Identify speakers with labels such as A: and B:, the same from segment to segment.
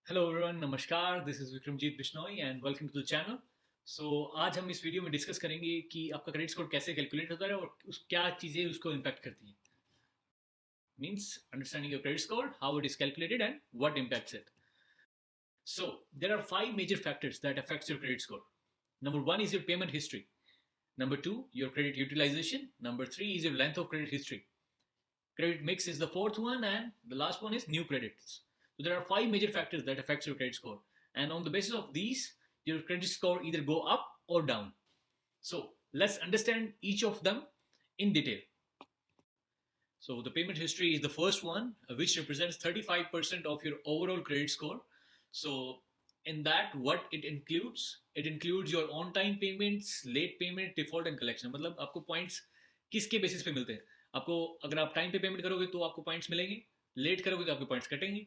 A: Hello everyone, नमस्कार। This is Vikramjeet Bishnoi and welcome to the channel. आज हम इस वीडियो में डिस्कस करेंगे कि आपका क्रेडिट स्कोर कैसे कैलकुलेट होता है और क्या चीज़ें उसको इम्पैक्ट करती हैं। Means understanding your credit score, how it is calculated and what impacts it. There are 5 major factors that affects your credit score. Number 1 is your payment history. Number 2, your credit utilization. Number 3 is your length of credit history. Credit mix is the fourth one, and the last one is new credits. So there are 5 major factors that affects your credit score, and on the basis of these, your credit score either go up or down. So let's understand each of them in detail. So the payment history is the first one, which represents 35% of your overall credit score. So in that, what it includes? It includes your on-time payments, late payment, default and collection. मतलब आपको points किसके basis पे मिलते हैं? आपको अगर आप time पे payment करोगे तो आपको points मिलेंगे, late करोगे तो आपके points कटेंगे,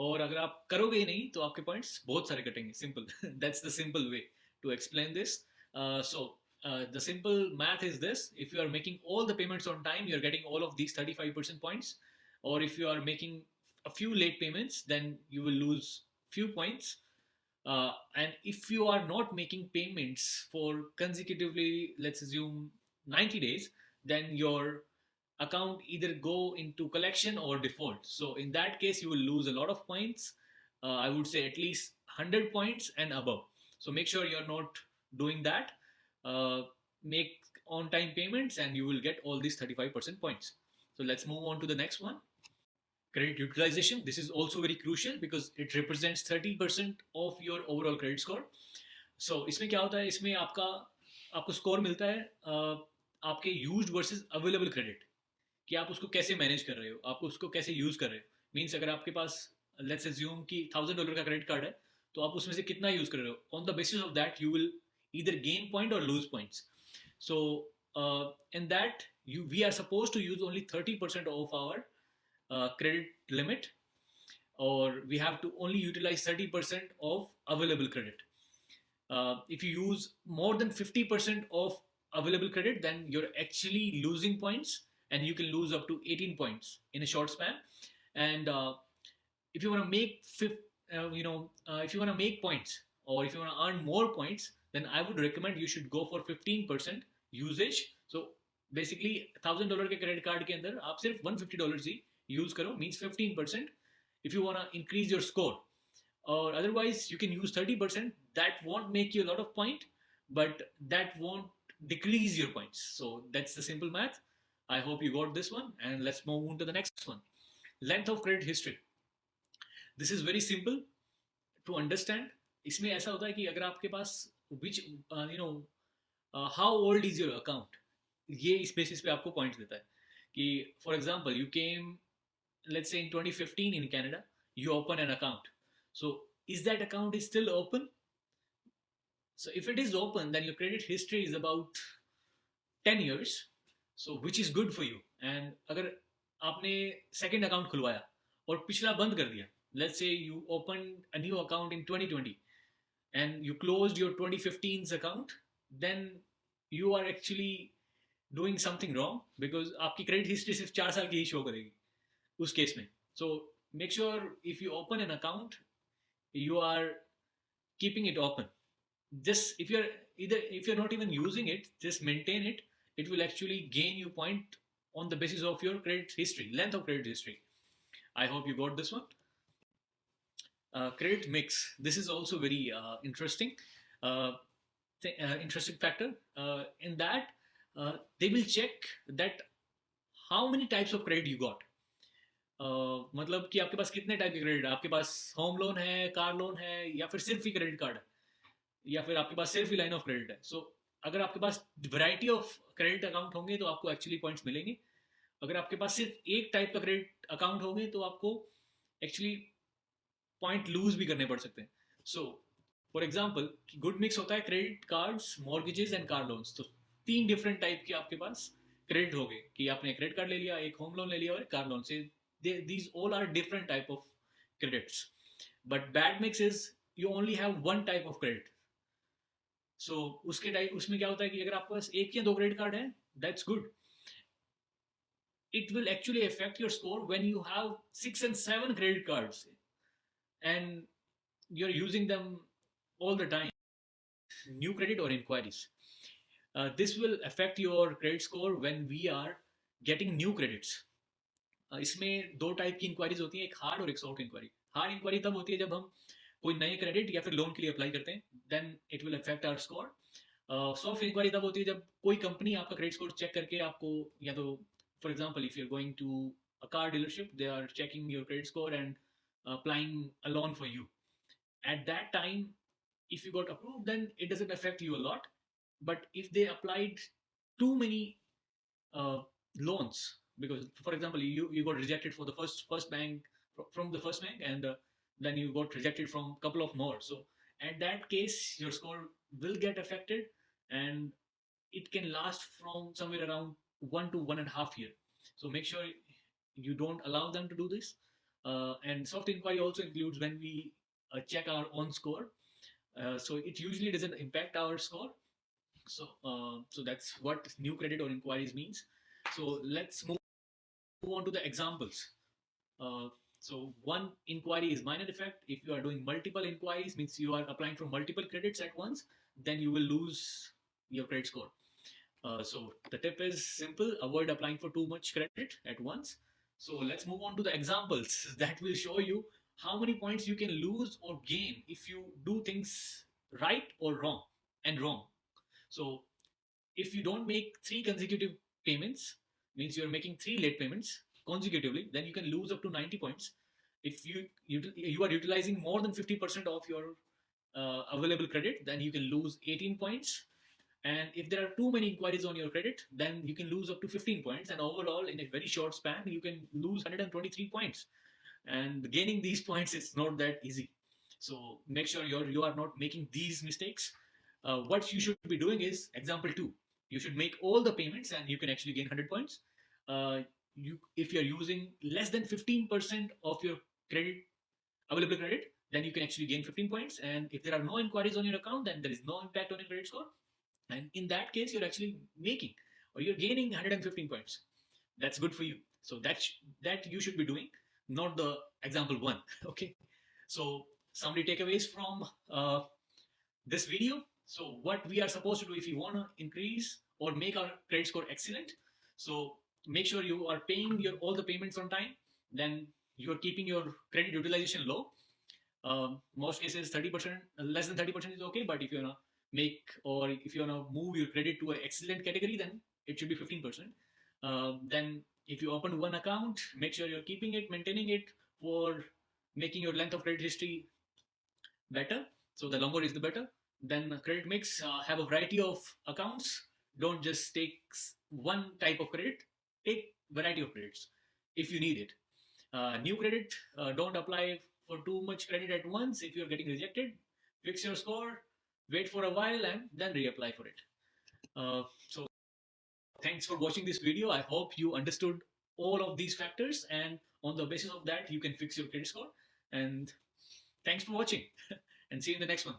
A: और अगर आप करोगे ही नहीं तो आपके points बहुत सारे कटेंगे. Simple. That's the simple way to explain this. The simple math is this: if you are making all the payments on time, you're getting all of these 35% points. Or if you are making a few late payments, then you will lose few points. And if you are not making payments for consecutively, let's assume 90 days, then your account either go into collection or default. So in that case, you will lose a lot of points. I would say at least 100 points and above. So make sure you're not doing that. uh, Make on time payments and you will get all these 35% points. So let's move on to the next one. Credit utilization. This is also very crucial because it represents 30% of your overall credit score. So इसमें क्या होता है, इसमें आपको score मिलता है आपके used versus available credit, कि आप उसको कैसे मैनेज कर रहे हो, आप उसको कैसे यूज कर रहे हो. मीन्स अगर आपके पास लेट्स एज्यूम कि $1000 का क्रेडिट कार्ड है, तो आप उसमें से कितना यूज कर रहे हो. On the basis of that you will either gain point or lose points. So in that, we are supposed to use only 30% of our credit limit, or we have to only utilize 30% of available credit. If you use more than 50% of available credit, then you're actually losing points, and you can lose up to 18 points in a short span. And if you want to make if you want to make points, or if you want to earn more points, then I would recommend you should go for 15% usage. So basically $1000 के credit card के अंदर आप सिर्फ $150 ही use करो, means 15%, if you want to increase your score. Or otherwise you can use 30%. That won't make you a lot of point, but that won't decrease your points. So that's the simple math. I hope you got this one, and let's move on to the next one. Length of credit history. This is very simple to understand. इसमें ऐसा होता है कि अगर आपके पास which how old is your account, ये इस basis पे आपको पॉइंट्स देता है. कि for example you came, let's say in 2015 in Canada, you open an account. So is that account is still open? So if it is open, then your credit history is about 10 years, so which is good for you. And अगर आपने second account खुलवाया और पिछला बंद कर दिया, let's say you opened a new account in 2020 and you closed your 2015's account, then you are actually doing something wrong, because आपकी credit history सिर्फ 4 साल की ही शो करेगी उस केस में. So make sure if you open an account, you are keeping it open. Just if you're not even using it, just maintain it. It will actually gain you point on the basis of your credit history, length of credit history. I hope you got this one. Credit mix. This is also very interesting. Uh, Interesting factor. In that, they will check that how many types of credit you got. मतलब कि आपके पास कितने type के credit है. आपके पास home loan है, car loan है, या फिर सिर्फ ही क्रेडिट कार्ड है, या फिर आपके पास सिर्फ ही लाइन ऑफ क्रेडिट है. सो अगर आपके पास वैरायटी ऑफ क्रेडिट अकाउंट होंगे तो आपको एक्चुअली पॉइंट्स मिलेंगे. अगर आपके पास सिर्फ एक टाइप का क्रेडिट अकाउंट होंगे तो आपको एक्चुअली पॉइंट लूज भी करने पड़ सकते हैं. So for example, good mix होता है credit cards, mortgages and car loans. तो 3 डिफरेंट टाइप के आपके पास क्रेडिट हो गए, कि आपने क्रेडिट कार्ड ले लिया, एक होम लोन ले लिया और एक कार लोन से. These all are different type of credits. But bad mix is you only have one type of credit. So उसके टाइप उसमें क्या होता है कि अगर आपके पास एक या दो क्रेडिट कार्ड है, that's good. It will actually affect your score when you have 6 and 7 credit cards. And you're using them all the time, new credit or inquiries. This will affect your credit score when we are getting new credits. इसमें दो type की inquiries होती हैं, एक hard और एक soft inquiry. Hard inquiry तब होती है जब हम कोई नए क्रेडिट या फिर लोन के लिए अप्लाई करते हैं, then it will affect our score. Soft inquiry तब होती है जब कोई कंपनी आपका क्रेडिट स्कोर चेक करके आपको, या तो for example if you are going to a car dealership, they are checking your credit score and applying a loan for you. At that time, if you got approved, then it doesn't affect you a lot. But if they applied too many uh, loans, because for example you got rejected for the first bank, from the first bank, and then you got rejected from a couple of more, so at that case your score will get affected, and it can last from somewhere around 1 to 1.5 year. So make sure you don't allow them to do this. And soft inquiry also includes when we check our own score. So it usually doesn't impact our score. So that's what new credit or inquiries means. So let's move on to the examples. So one inquiry is minor effect. If you are doing multiple inquiries, means you are applying for multiple credits at once, then you will lose your credit score. So the tip is simple: avoid applying for too much credit at once. So let's move on to the examples that will show you how many points you can lose or gain if you do things right or wrong and wrong. So if you don't make 3 consecutive payments, means you're making 3 late payments consecutively, then you can lose up to 90 points. If you are utilizing more than 50% of your available credit, then you can lose 18 points. And if there are too many inquiries on your credit, then you can lose up to 15 points. And overall, in a very short span, you can lose 123 points. And gaining these points is not that easy. So make sure you are not making these mistakes. What you should be doing is example 2. You should make all the payments and you can actually gain 100 points. If you're using less than 15% of your credit, available credit, then you can actually gain 15 points. And if there are no inquiries on your account, then there is no impact on your credit score. And in that case, you're actually making, or you're gaining 115 points. That's good for you. So that you should be doing, not the example 1. Okay. So summary takeaways from this video. So what we are supposed to do if you want to increase or make our credit score excellent. So make sure you are paying all the payments on time. Then you are keeping your credit utilization low. Most cases 30%, less than 30% is okay. But if you wanna make, or if you wanna move your credit to an excellent category, then it should be 15%. Then if you open one account, make sure you're keeping it, maintaining it, for making your length of credit history better. So the longer is the better. Then credit mix, have a variety of accounts. Don't just take one type of credit. Take variety of credits if you need it. New credit, don't apply for too much credit at once. If you're getting rejected, fix your score, wait for a while, and then reapply for it. So thanks for watching this video. I hope you understood all of these factors, and on the basis of that, you can fix your credit score. And thanks for watching, and see you in the next one.